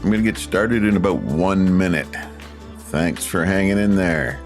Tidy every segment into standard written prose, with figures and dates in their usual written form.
I'm going to get started in about 1 minute. Thanks for hanging in there.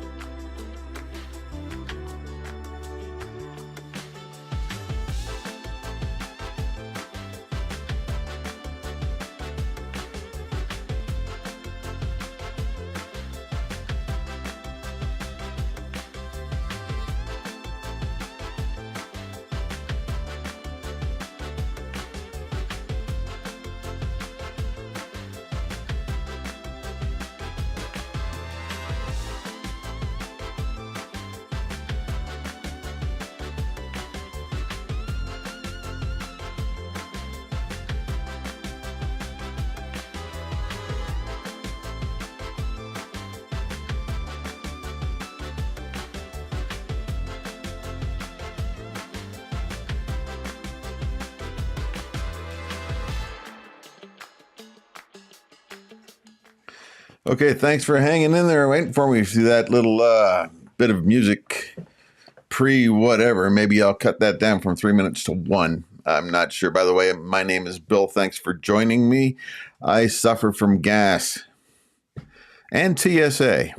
Okay, thanks for hanging in there, waiting for me to see that little bit of music pre-whatever. Maybe I'll cut that down from 3 minutes to 1. I'm not sure. By the way, my name is Bill. Thanks for joining me. I suffer from gas and TSA.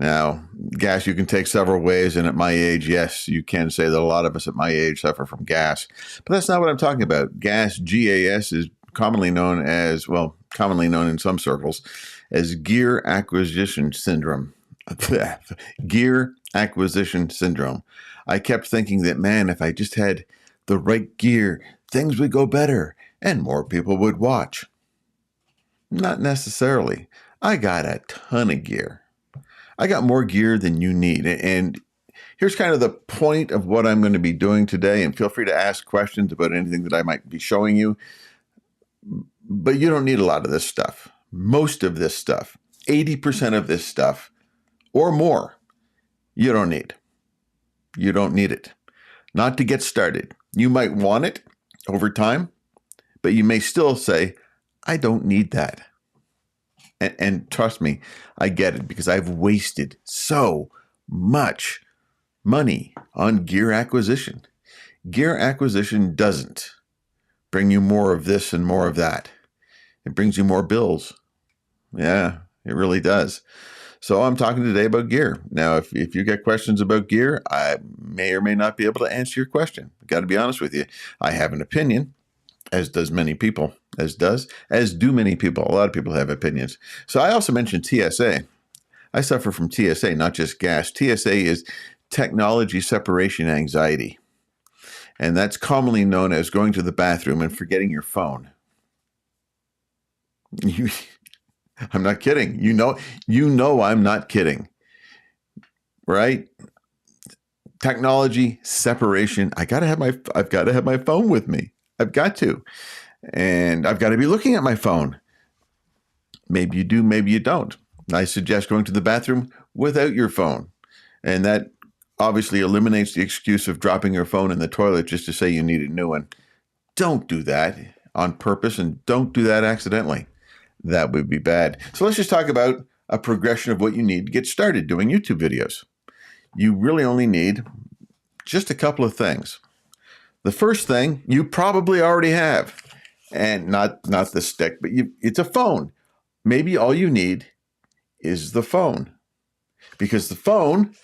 Now, gas you can take several ways, and at my age, yes, you can say that a lot of us at my age suffer from gas. But that's not what I'm talking about. Gas, GAS, is commonly known in some circles as gear acquisition syndrome. Gear acquisition syndrome. I kept thinking that, man, if I just had the right gear, things would go better and more people would watch. Not necessarily. I got a ton of gear. I got more gear than you need. And here's kind of the point of what I'm going to be doing today. And feel free to ask questions about anything that I might be showing you. But you don't need a lot of this stuff. Most of this stuff, 80% of this stuff or more, you don't need. You don't need it. Not to get started. You might want it over time, but you may still say, I don't need that. And trust me, I get it because I've wasted so much money on gear acquisition. Gear acquisition doesn't bring you more of this and more of that. It brings you more bills. Yeah, it really does. So I'm talking today about gear. Now, if you get questions about gear, I may or may not be able to answer your question. I've got to be honest with you. I have an opinion, as does many people, as do many people. A lot of people have opinions. So I also mentioned TSA. I suffer from TSA, not just gas. TSA is technology separation anxiety. And that's commonly known as going to the bathroom and forgetting your phone. I'm not kidding. You know I'm not kidding. Right? Technology separation. I've got to have my phone with me. I've got to. And I've got to be looking at my phone. Maybe you do, maybe you don't. I suggest going to the bathroom without your phone. And that obviously eliminates the excuse of dropping your phone in the toilet just to say you need a new one. Don't do that on purpose, and don't do that accidentally. That would be bad. So let's just talk about a progression of what you need to get started doing YouTube videos. You really only need just a couple of things. The first thing you probably already have, and not the stick, but it's a phone. Maybe all you need is the phone, because the phone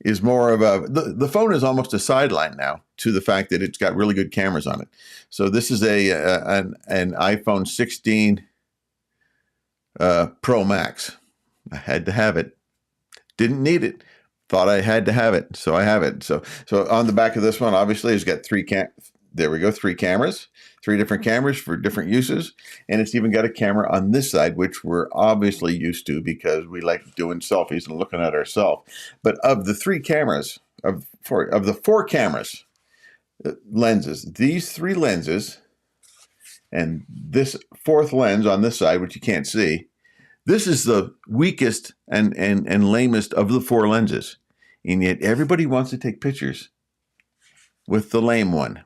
is more of the phone is almost a sideline now to the fact that it's got really good cameras on it. So this is an iPhone 16 Pro Max. I had to have it. Didn't need it. Thought I had to have it, so I have it. So on the back of this one, obviously, it's got three cameras, 3 different cameras for different uses, and it's even got a camera on this side, which we're obviously used to because we like doing selfies and looking at ourselves. But of the 3 cameras, of the 4 cameras, lenses, these 3 lenses, and this 4th lens on this side, which you can't see, this is the weakest and lamest of the 4 lenses. And yet everybody wants to take pictures with the lame one.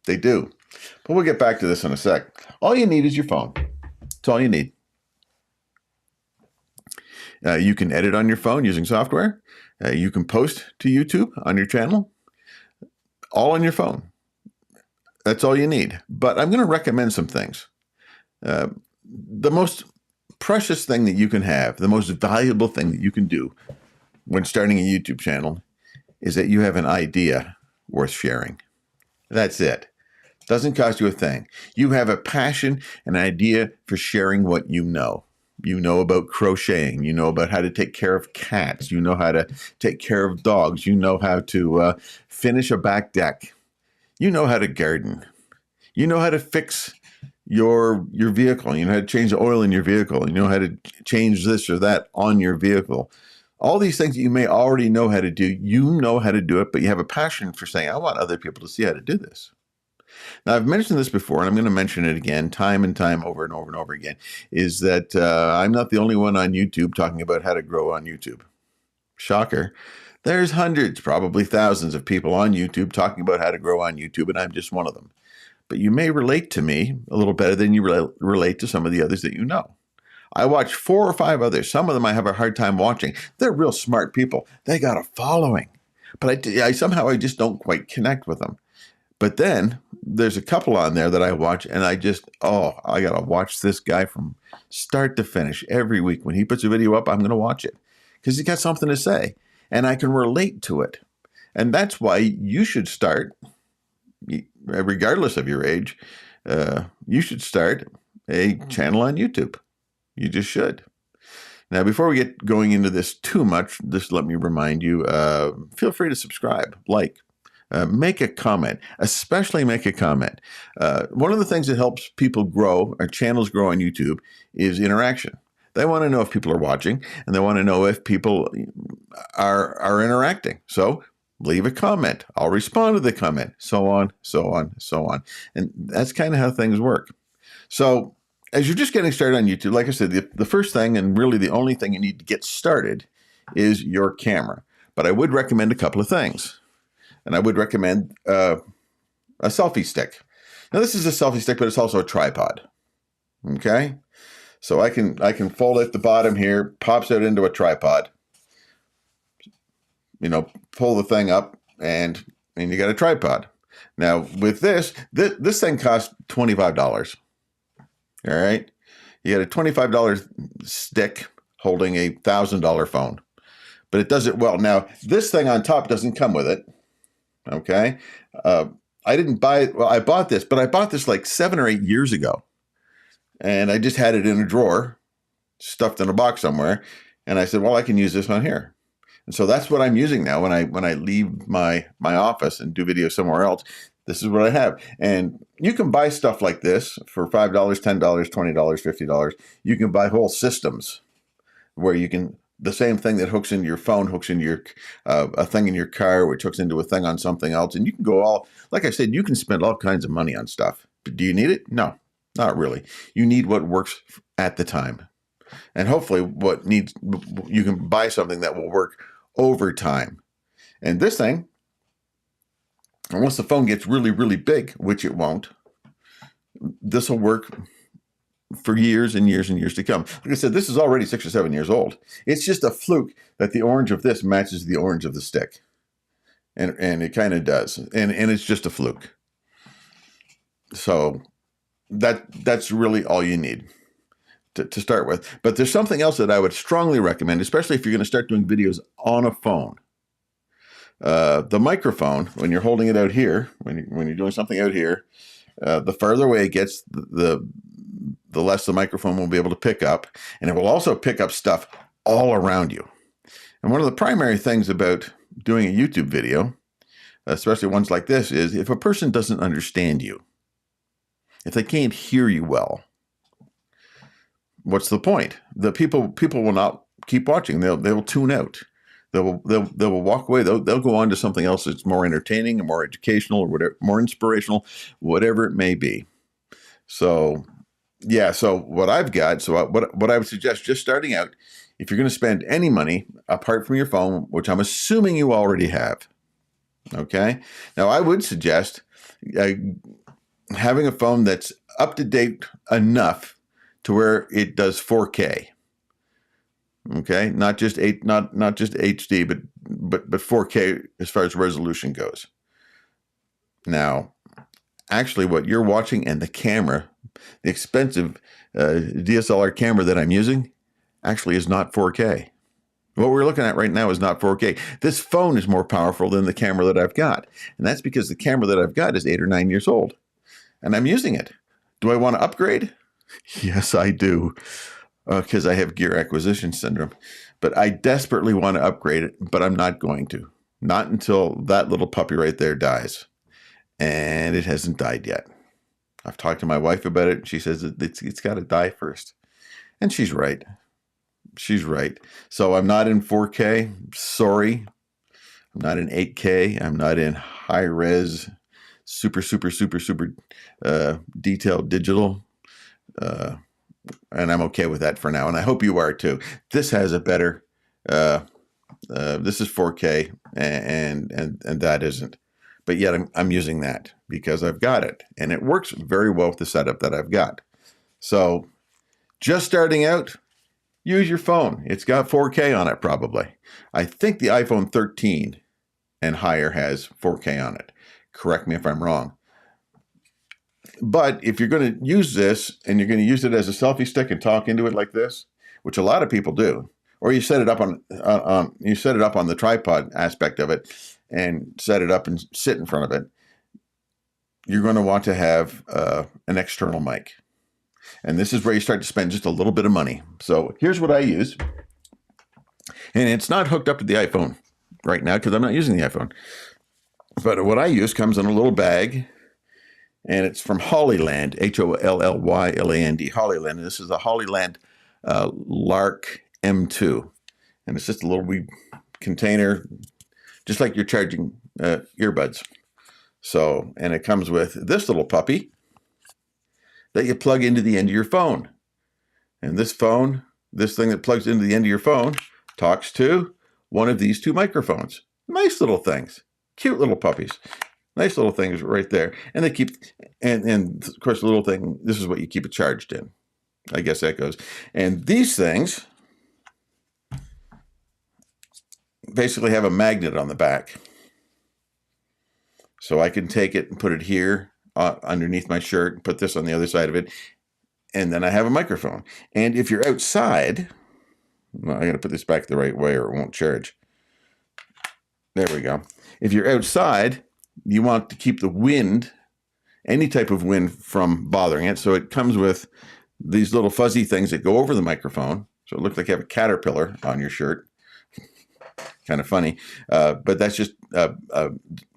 They do. But we'll get back to this in a sec. All you need is your phone. That's all you need. You can edit on your phone using software. You can post to YouTube on your channel. All on your phone. That's all you need. But I'm going to recommend some things. the most precious thing that you can have, the most valuable thing that you can do when starting a YouTube channel is that you have an idea worth sharing. That's it. Doesn't cost you a thing. You have a passion, an idea for sharing what you know. You know about crocheting. You know about how to take care of cats. You know how to take care of dogs. You know how to finish a back deck. You know how to garden. You know how to fix your vehicle. You know how to change the oil in your vehicle. You know how to change this or that on your vehicle. All these things that you may already know how to do, you know how to do it, but you have a passion for saying, I want other people to see how to do this. Now, I've mentioned this before, and I'm going to mention it again, time and time over and over and over again, is that I'm not the only one on YouTube talking about how to grow on YouTube. Shocker. There's hundreds, probably thousands of people on YouTube talking about how to grow on YouTube, and I'm just one of them. But you may relate to me a little better than you relate to some of the others that you know. I watch 4 or 5 others. Some of them I have a hard time watching. They're real smart people. They got a following. But I somehow just don't quite connect with them. But then there's a couple on there that I watch, and I got to watch this guy from start to finish every week. When he puts a video up, I'm going to watch it because he's got something to say, and I can relate to it. And that's why you should start, regardless of your age, you should start a channel on YouTube. You just should. Now, before we get going into this too much, just let me remind you, feel free to subscribe, make a comment, especially make a comment. One of the things that helps people grow, or channels grow on YouTube, is interaction. They want to know if people are watching, and they want to know if people are interacting. So leave a comment. I'll respond to the comment, so on, so on, so on. And that's kind of how things work. So as you're just getting started on YouTube, like I said, the first thing, and really the only thing you need to get started, is your camera. But I would recommend a couple of things. And I would recommend a selfie stick. Now, this is a selfie stick, but it's also a tripod. Okay? So I can fold it at the bottom here, pops out into a tripod. You know, pull the thing up, and you got a tripod. Now, with this thing costs $25. All right? You got a $25 stick holding a $1,000 phone. But it does it well. Now, this thing on top doesn't come with it. Okay. I didn't buy it. Well, I bought this, but I bought this like 7 or 8 years ago. And I just had it in a drawer, stuffed in a box somewhere. And I said, well, I can use this one here. And so that's what I'm using now when I leave my office and do videos somewhere else. This is what I have. And you can buy stuff like this for $5, $10, $20, $50. You can buy whole systems where you can, the same thing that hooks into your phone, hooks into your a thing in your car, which hooks into a thing on something else. And you can go all, like I said, you can spend all kinds of money on stuff. But do you need it? No, not really. You need what works at the time. And hopefully you can buy something that will work over time. And this thing, once the phone gets really, really big, which it won't, this will work for years and years and years to come. Like I said, this is already 6 or 7 years old. It's just a fluke that the orange of this matches the orange of the stick. And it kind of does. And it's just a fluke. So that's really all you need to start with. But there's something else that I would strongly recommend, especially if you're going to start doing videos on a phone. The microphone, when you're holding it out here, when you're doing something out here, the farther away it gets, the less the microphone will be able to pick up. And it will also pick up stuff all around you. And one of the primary things about doing a YouTube video, especially ones like this, is if a person doesn't understand you, if they can't hear you well, what's the point? The people will not keep watching. They will tune out. They will walk away. They'll go on to something else that's more entertaining or more educational or whatever, more inspirational, whatever it may be. So, yeah. So what I've got. So what I would suggest, just starting out, if you're going to spend any money apart from your phone, which I'm assuming you already have, okay. Now I would suggest having a phone that's up to date enough to where it does 4K. Okay, not just HD, but 4K as far as resolution goes. Now, actually, what you're watching and the camera The expensive DSLR camera that I'm using actually is not 4K. What we're looking at right now is not 4K. This phone is more powerful than the camera that I've got. And that's because the camera that I've got is 8 or 9 years old. And I'm using it. Do I want to upgrade? Yes, I do. Because I have gear acquisition syndrome. But I desperately want to upgrade it, but I'm not going to. Not until that little puppy right there dies. And it hasn't died yet. I've talked to my wife about it. She says it's got to die first. And she's right. She's right. So I'm not in 4K. Sorry. I'm not in 8K. I'm not in high res, super detailed digital. And I'm okay with that for now. And I hope you are too. This has a better, this is 4K and that isn't. But yet I'm using that because I've got it. And it works very well with the setup that I've got. So just starting out, use your phone. It's got 4K on it probably. I think the iPhone 13 and higher has 4K on it. Correct me if I'm wrong. But if you're going to use this and you're going to use it as a selfie stick and talk into it like this, which a lot of people do, or you set it up on the tripod aspect of it and set it up and sit in front of it, you're going to want to have an external mic. And this is where you start to spend just a little bit of money. So here's what I use. And it's not hooked up to the iPhone right now because I'm not using the iPhone. But what I use comes in a little bag. And it's from Hollyland, Hollylland, Hollyland. And this is a Hollyland Lark M2. And it's just a little wee container, just like you're charging earbuds. So, and it comes with this little puppy that you plug into the end of your phone. And this phone, this thing that plugs into the end of your phone, talks to one of these two microphones. Nice little things. Cute little puppies. Nice little things right there. And they keep, and of course, the little thing, this is what you keep it charged in. I guess that goes. And these things basically have a magnet on the back. So I can take it and put it here underneath my shirt, and put this on the other side of it. And then I have a microphone. And if you're outside, well, I got to put this back the right way or it won't charge. There we go. If you're outside, you want to keep the wind, any type of wind, from bothering it. So it comes with these little fuzzy things that go over the microphone. So it looks like you have a caterpillar on your shirt. Kind of funny. But that's just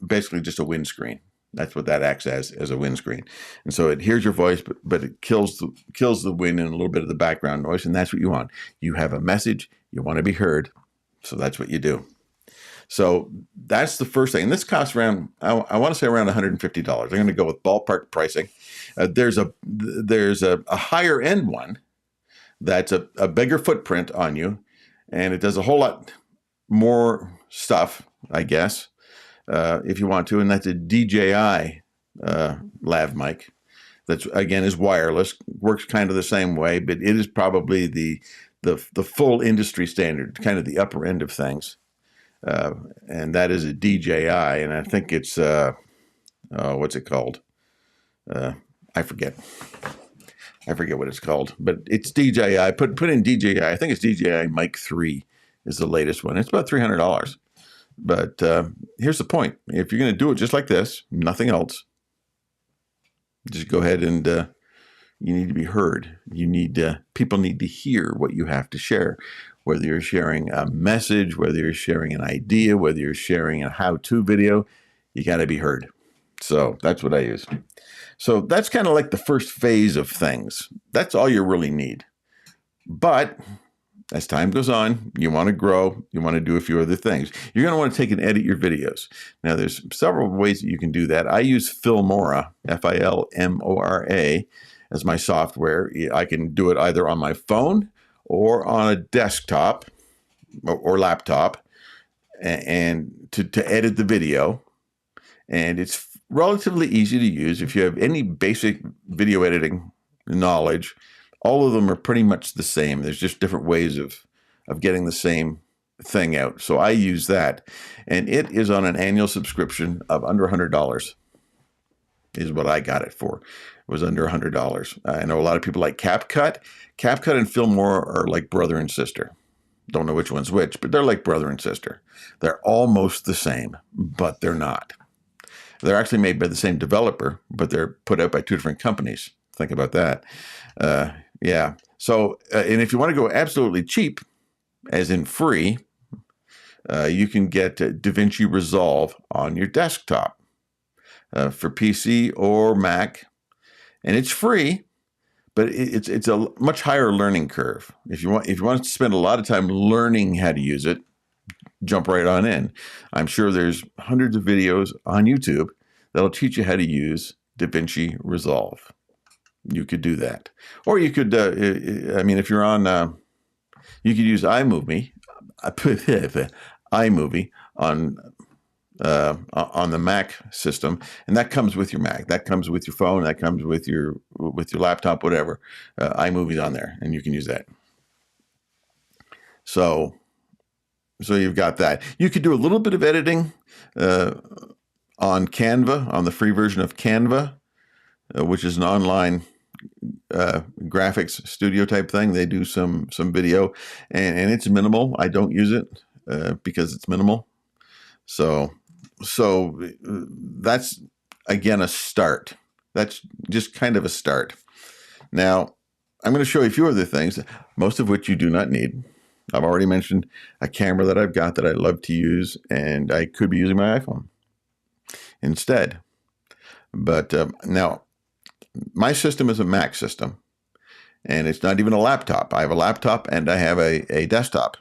basically just a windscreen. That's what that acts as a windscreen. And so it hears your voice, but it kills the wind and a little bit of the background noise. And that's what you want. You have a message. You want to be heard. So that's what you do. So that's the first thing. And this costs around, I want to say around $150. I'm going to go with ballpark pricing. There's a higher end one that's a bigger footprint on you. And it does a whole lot more stuff, I guess, if you want to. And that's a DJI lav mic. That's, again, is wireless. Works kind of the same way, but it is probably the full industry standard, kind of the upper end of things. And that is a DJI, and I think it's what's it called? I forget what it's called, but it's DJI. Put in DJI. I think it's DJI Mic 3 is the latest one. It's about $300. But here's the point: if you're going to do it just like this, nothing else, just go ahead and you need to be heard. You need people need to hear what you have to share. Whether you're sharing a message, whether you're sharing an idea, whether you're sharing a how-to video, you got to be heard. So that's what I use. So that's kind of like the first phase of things. That's all you really need. But as time goes on, you want to grow. You want to do a few other things. You're going to want to take and edit your videos. Now, there's several ways that you can do that. I use Filmora, Filmora, as my software. I can do it either on my phone or on a desktop or laptop, and to edit the video. And it's relatively easy to use. If you have any basic video editing knowledge, all of them are pretty much the same. There's just different ways of getting the same thing out. So I use that. And it is on an annual subscription of under $100 is what I got it for. was under $100. I know a lot of people like CapCut. CapCut and Filmora are like brother and sister. Don't know which one's which, but they're like brother and sister. They're almost the same, but they're not. They're actually made by the same developer, but they're put out by two different companies. Think about that. Yeah. So, and if you want to go absolutely cheap, as in free, you can get DaVinci Resolve on your desktop for PC or Mac, and it's free, but it's a much higher learning curve. If you want to spend a lot of time learning how to use it, jump right on in. I'm sure there's hundreds of videos on YouTube that'll teach you how to use DaVinci Resolve. You could do that, or you could. I mean, if you're on, you could use iMovie. iMovie on the Mac system, and that comes with your Mac. That comes with your phone. That comes with your laptop, whatever. iMovie's on there, and you can use that. So you've got that. You could do a little bit of editing on Canva, on the free version of Canva, which is an online graphics studio type thing. They do some video, and it's minimal. I don't use it because it's minimal. So that's, again, a start. That's just kind of a start. Now, I'm going to show you a few other things, most of which you do not need. I've already mentioned a camera that I've got that I love to use, and I could be using my iPhone instead. But now, my system is a Mac system, and it's not even a laptop. I have a laptop and I have a desktop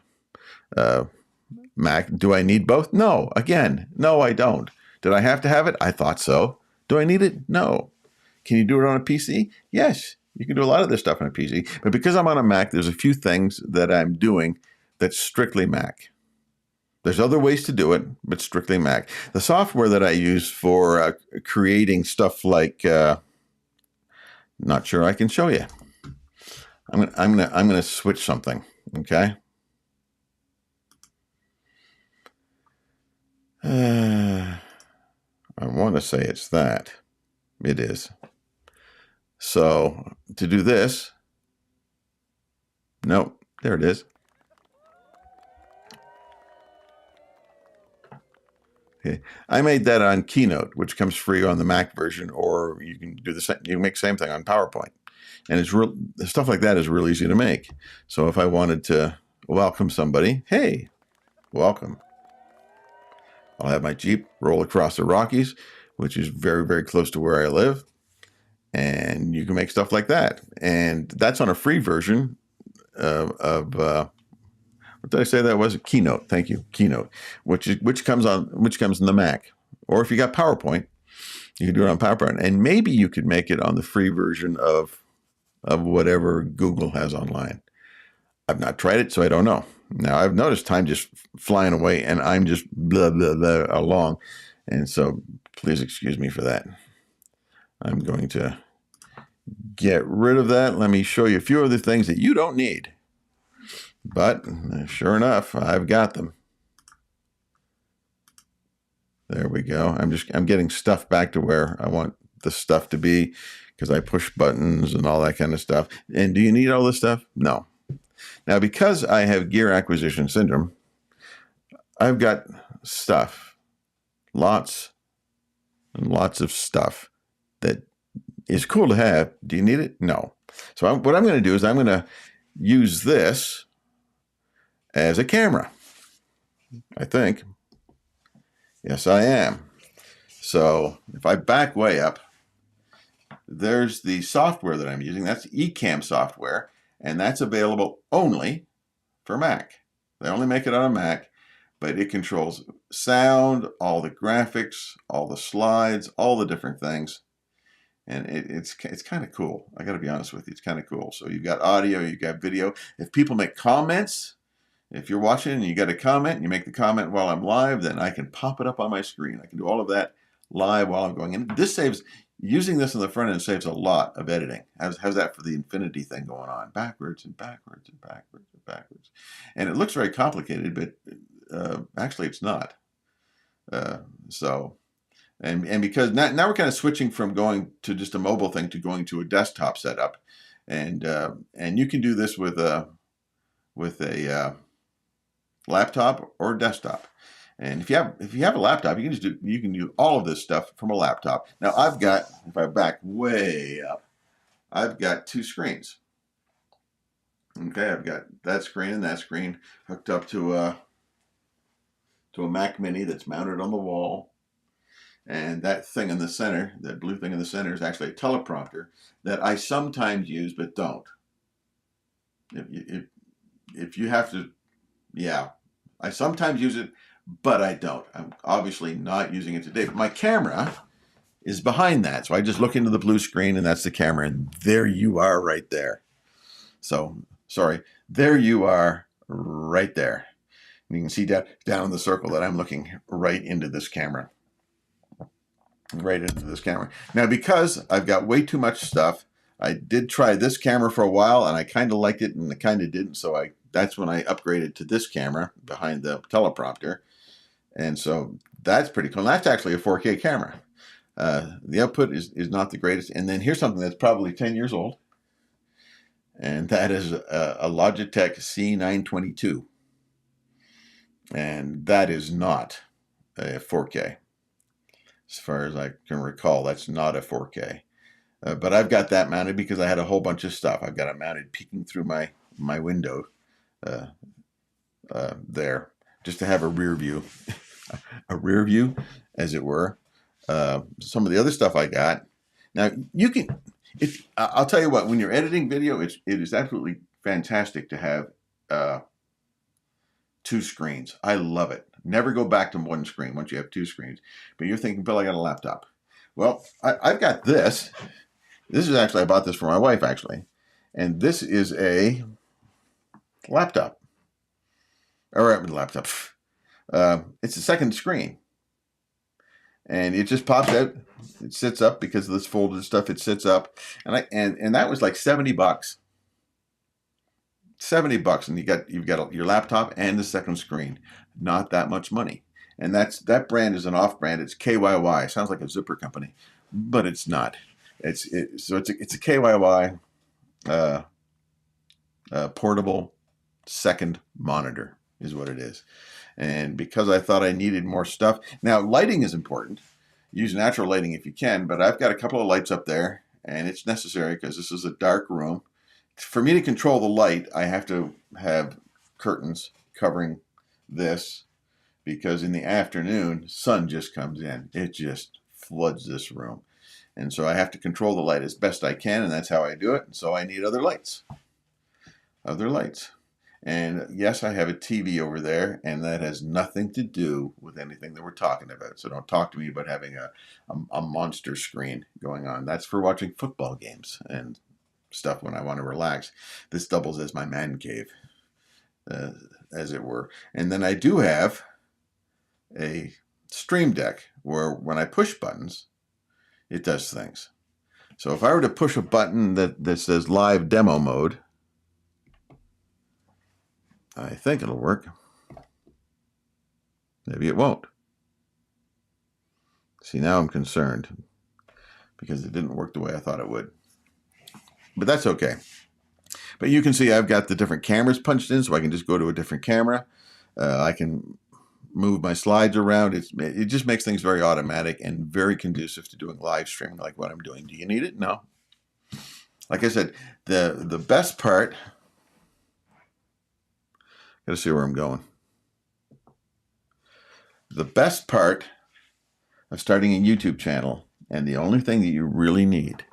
Mac. Do I need both? No. Again, no, I don't. Did I have to have it? I thought so. Do I need it? No. Can you do it on a PC? Yes. You can do a lot of this stuff on a PC. But because I'm on a Mac, there's a few things that I'm doing that's strictly Mac. There's other ways to do it, but strictly Mac. The software that I use for creating stuff like, not sure I can show you. I'm gonna switch something. Okay. I want to say it's that. It is. So to do this, nope, there it is. Okay. I made that on Keynote, which comes free on the Mac version, or you can do the same. You can make the same thing on PowerPoint, and it's real stuff like that is real easy to make. So if I wanted to welcome somebody, hey, welcome. I'll have my Jeep roll across the Rockies, which is very, very close to where I live. And you can make stuff like that. And that's on a free version of what did I say that was? Keynote. Thank you. Keynote, which comes in the Mac. Or if you got PowerPoint, you can do it on PowerPoint. And maybe you could make it on the free version of whatever Google has online. I've not tried it, so I don't know. Now, I've noticed time just flying away, and I'm just blah, blah, blah along. And so please excuse me for that. I'm going to get rid of that. Let me show you a few other things that you don't need. But sure enough, I've got them. There we go. I'm getting stuff back to where I want the stuff to be because I push buttons and all that kind of stuff. And do you need all this stuff? No. Now, because I have gear acquisition syndrome, I've got stuff, lots and lots of stuff that is cool to have. Do you need it? No. So what I'm going to do is I'm going to use this as a camera, I think. Yes, I am. So if I back way up, there's the software that I'm using. That's Ecamm software, and that's available only for Mac. They only make it on a Mac, but it controls sound, all the graphics, all the slides, all the different things. And it's kind of cool. I got to be honest with you. It's kind of cool. So you've got audio, you've got video. If people make comments, if you're watching and you got a comment and you make the comment while I'm live, then I can pop it up on my screen. I can do all of that live while I'm going in. This saves, using this on the front end saves a lot of editing. How's that for the infinity thing going on? Backwards and backwards and backwards and backwards. And it looks very complicated, but actually it's not. And because now we're kind of switching from going to just a mobile thing to going to a desktop setup, and you can do this with a laptop or desktop. And if you have a laptop, you can do all of this stuff from a laptop. Now I've got, if I back way up, I've got two screens. Okay, I've got that screen and that screen hooked up to a Mac Mini that's mounted on the wall. And that thing in the center, that blue thing in the center, is actually a teleprompter that I sometimes use but don't. If you have to, yeah, I sometimes use it, but I don't. I'm obviously not using it today. But my camera is behind that. So I just look into the blue screen and that's the camera. And there you are right there. So, sorry, there you are right there. And you can see down in the circle that I'm looking right into this camera. Right into this camera. Now, because I've got way too much stuff, I did try this camera for a while and I kind of liked it and I kind of didn't. So that's when I upgraded to this camera behind the teleprompter. And so that's pretty cool. And that's actually a 4K camera. The output is not the greatest. And then here's something that's probably 10 years old. And that is a Logitech C922. And that is not a 4K. As far as I can recall, that's not a 4K. But I've got that mounted because I had a whole bunch of stuff. I've got it mounted peeking through my window there, just to have a rear view. A rear view, as it were. Some of the other stuff I got. Now, you can... I'll tell you what, when you're editing video, it is absolutely fantastic to have two screens. I love it. Never go back to one screen once you have two screens. But you're thinking, Bill, I got a laptop. Well, I've got this. This is actually, I bought this for my wife, actually. And this is a laptop. Or a laptop. It's a second screen. And it just pops out. It sits up because of this folded stuff. It sits up. And that was like $70. $70, and you've got your laptop and the second screen. Not that much money. And that brand is an off brand. It's KYY. Sounds like a zipper company, but it's not. It's a KYY portable second monitor is what it is. And because I thought I needed more stuff. Now, lighting is important. Use natural lighting if you can, but I've got a couple of lights up there, and it's necessary because this is a dark room. For me to control the light, I have to have curtains covering this because in the afternoon, sun just comes in. It just floods this room. And so I have to control the light as best I can, and that's how I do it. And so I need other lights. Other lights. And yes, I have a TV over there, and that has nothing to do with anything that we're talking about. So don't talk to me about having a monster screen going on. That's for watching football games and stuff when I want to relax. This doubles as my man cave, as it were. And then I do have a Stream Deck where when I push buttons, it does things. So if I were to push a button that says live demo mode, I think it'll work. Maybe it won't. See, now I'm concerned because it didn't work the way I thought it would. But that's okay. But you can see I've got the different cameras punched in, so I can just go to a different camera. I can move my slides around. It just makes things very automatic and very conducive to doing live streaming like what I'm doing. Do you need it? No. Like I said, the best part... Got to see where I'm going. The best part of starting a YouTube channel, and the only thing that you really need,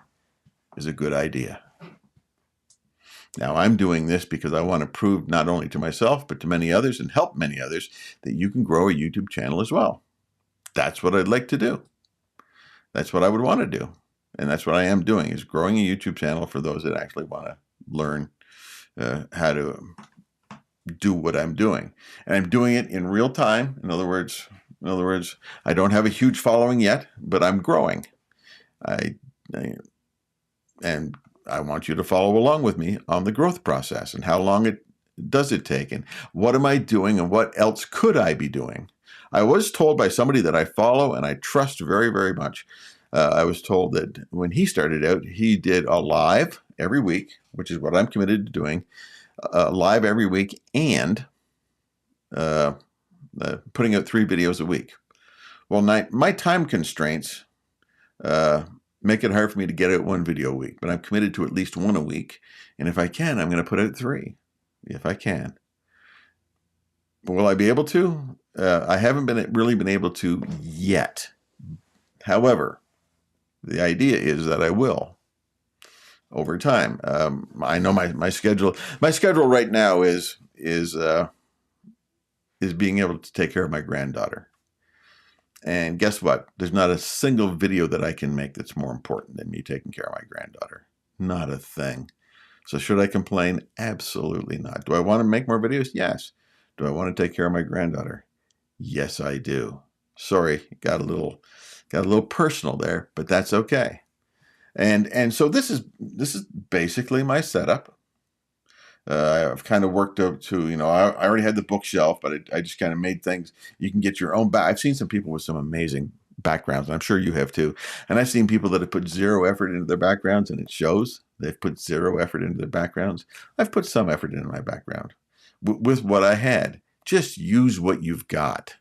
is a good idea. Now, I'm doing this because I want to prove not only to myself, but to many others and help many others that you can grow a YouTube channel as well. That's what I'd like to do. That's what I would want to do. And that's what I am doing, is growing a YouTube channel for those that actually want to learn how to do what I'm doing. And I'm doing it in real time. In other words, I don't have a huge following yet, but I'm growing. And I want you to follow along with me on the growth process and how long does it take and what am I doing and what else could I be doing. I was told by somebody that I follow and I trust very, very much. I was told that when he started out, he did a live every week, which is what I'm committed to doing, live every week, and putting out 3 videos a week. Well, my time constraints make it hard for me to get out 1 video a week, but I'm committed to at least 1 a week. And if I can, I'm going to put out 3, if I can. Will I be able to? I haven't really been able to yet. However, the idea is that I will over time. I know my schedule. My schedule right now is being able to take care of my granddaughter. And guess what? There's not a single video that I can make that's more important than me taking care of my granddaughter. Not a thing. So should I complain? Absolutely not. Do I want to make more videos? Yes. Do I want to take care of my granddaughter? Yes, I do. Sorry, got a little personal there, but that's okay. And so this is basically my setup. I've kind of worked up to, I already had the bookshelf, but I just kind of made things. You can get your own back. I've seen some people with some amazing backgrounds, and I'm sure you have too. And I've seen people that have put 0 effort into their backgrounds, and it shows. They've put 0 effort into their backgrounds. I've put some effort into my background with what I had. Just use what you've got.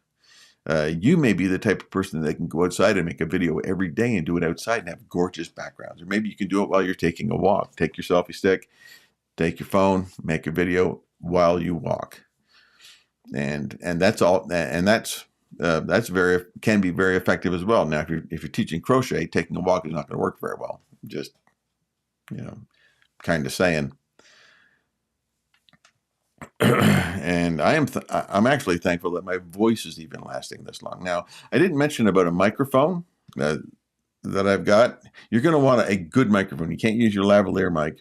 You may be the type of person that can go outside and make a video every day and do it outside and have gorgeous backgrounds. Or maybe you can do it while you're taking a walk. Take your selfie stick, take your phone, make a video while you walk. And that's all. And that's can be very effective as well. Now, if you're teaching crochet, taking a walk is not going to work very well. Just, kind of saying. And I'm actually thankful that my voice is even lasting this long. Now, I didn't mention about a microphone that I've got. You're going to want a good microphone. You can't use your lavalier mic,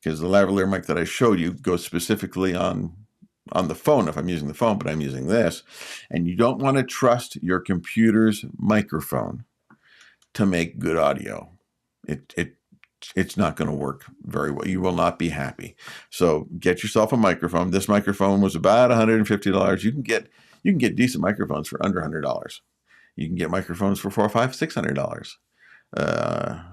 because the lavalier mic that I showed you goes specifically on the phone if I'm using the phone, but I'm using this. And you don't want to trust your computer's microphone to make good audio. It's not going to work very well. You will not be happy. So get yourself a microphone. This microphone was about $150. You can get decent microphones for under $100. You can get microphones for $400, $500, $600.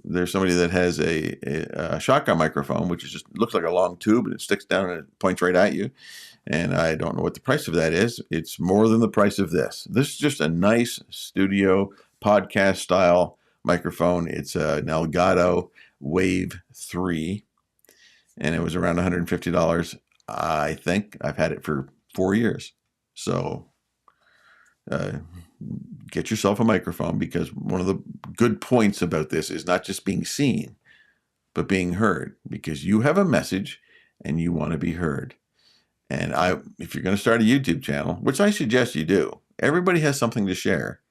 There's somebody that has a shotgun microphone, which is just looks like a long tube, and it sticks down and it points right at you. And I don't know what the price of that is. It's more than the price of this. This is just a nice studio podcast style microphone. It's an Elgato Wave 3, and it was around $150. I think I've had it for 4 years. So get yourself a microphone, because one of the good points about this is not just being seen, but being heard, because you have a message and you want to be heard. And if you're going to start a YouTube channel, which I suggest you do, everybody has something to share.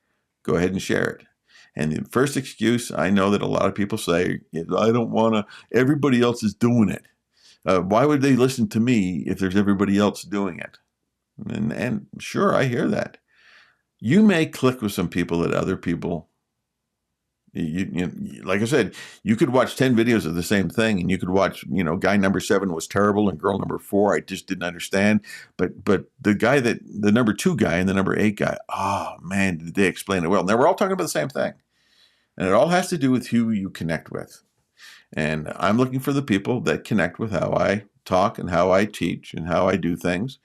Go ahead and share it. And the first excuse I know that a lot of people say is, I don't want to, everybody else is doing it. Why would they listen to me if there's everybody else doing it? And sure, I hear that. You may click with some people that other people, like I said, you could watch 10 videos of the same thing, and you could watch, guy number 7 was terrible and girl number 4, I just didn't understand. But the number 2 guy and the number 8 guy, oh man, did they explain it well. Now we're all talking about the same thing. And it all has to do with who you connect with. And I'm looking for the people that connect with how I talk and how I teach and how I do things.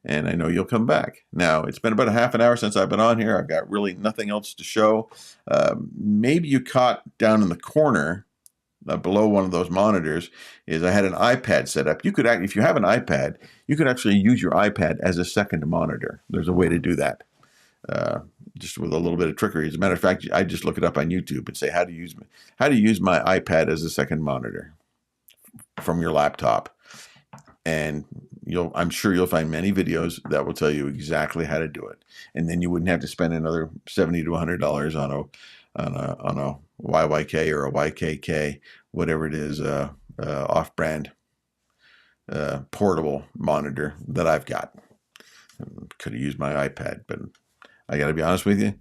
And I know you'll come back. Now, it's been about a half an hour since I've been on here. I've got really nothing else to show. Maybe you caught down in the corner below one of those monitors is I had an iPad set up. You could, if you have an iPad, you could actually use your iPad as a second monitor. There's a way to do that. Just with a little bit of trickery. As a matter of fact, I just look it up on YouTube and say how to use my iPad as a second monitor from your laptop. And I'm sure you'll find many videos that will tell you exactly how to do it. And then you wouldn't have to spend another $70 to $100 on a YYK or a YKK, whatever it is, off-brand portable monitor that I've got. Could have used my iPad, but I got to be honest with you,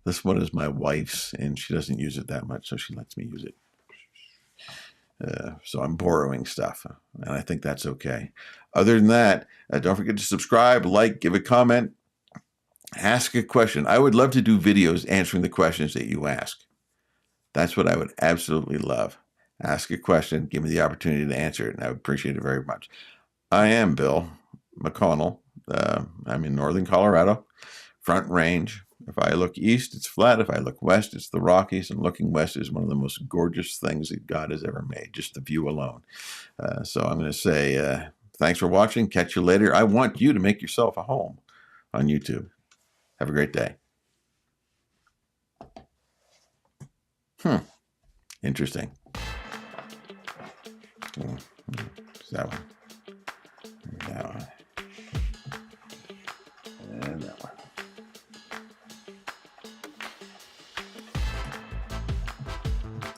this one is my wife's, and she doesn't use it that much, so she lets me use it. So I'm borrowing stuff, and I think that's okay. Other than that, don't forget to subscribe, like, give a comment. Ask a question. I would love to do videos answering the questions that you ask. That's what I would absolutely love. Ask a question, give me the opportunity to answer it, and I would appreciate it very much. I am Bill McConnell. I'm in northern Colorado, Front Range. If I look east, it's flat. If I look west, it's the Rockies. And looking west is one of the most gorgeous things that God has ever made, just the view alone. So I'm going to say thanks for watching. Catch you later. I want you to make yourself a home on YouTube. Have a great day. Interesting. That one.